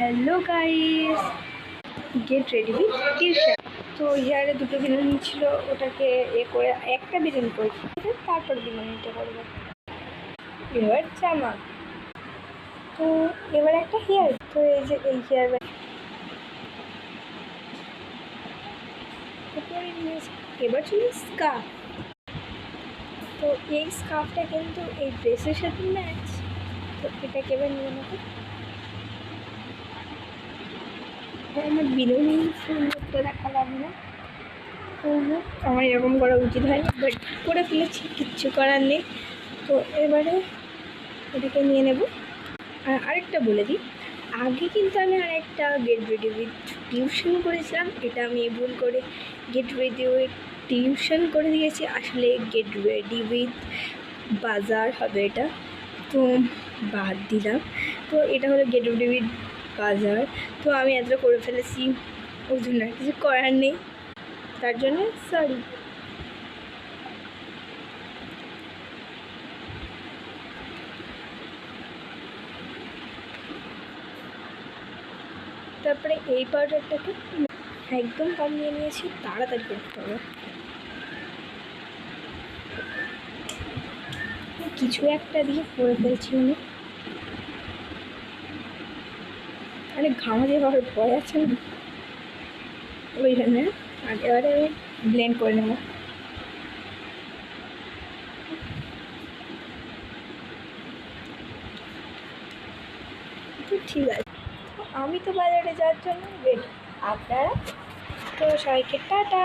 Hello guys, get ready with tuition. তো হেয়ারে দুটো বিরিয়ানি ছিল, ওটাকে করে একটা বিরিয়ানি করেছি, তারপর বিরিয়ানিটা করবো। এবার জামা, তো এবার একটা হেয়ার, তো এই যে এই হেয়ার এবার চলে স্কার্ফ। তো এই স্কার্ফটা কিন্তু এই ড্রেসের সাথে ম্যাচ, তো এটাকে এবার নিয়ে নেবো। আমার বিরিয়ানি সুন্দর দেখা লাগবে না, আমার এরকম করা উচিত হয়নি, বাট করে ফেলেছি, কিচ্ছু করার নেই। তো এবারে এটাকে নিয়ে নেব। আর আরেকটা বলে দিই, আগে কিন্তু আমি আরেকটা গেট রেডি উইথ টিউশন করেছিলাম, এটা আমি ভুল করে গেট রেডি উইথ টিউশন করে দিয়েছি, আসলে গেট রেডি উইথ বাজার হবে এটা, তো বাদ দিলাম। তো এটা হলো গেট রেডি উইথ বাজার। তো আমি এতটা করে ফেলেছি, ওই জন্য আর কিছু করার নেই, তার জন্য সরি। তারপরে এই পাউডারটাকে একদম কম নিয়ে নিয়েছি, তাড়াতাড়ি করতে হবে। কিছু একটা দিয়ে করে ফেলছি আমি, আরে ঘামা দিয়ে হওয়ার ভয় আছে না, ওই জন্য। আর এবারে আমি ব্লেন্ড করে নেব। তো ঠিক আছে, আমি তো বাজারে যাওয়ার জন্য রেডি, আপনারা? তো সবাইকে টাটা।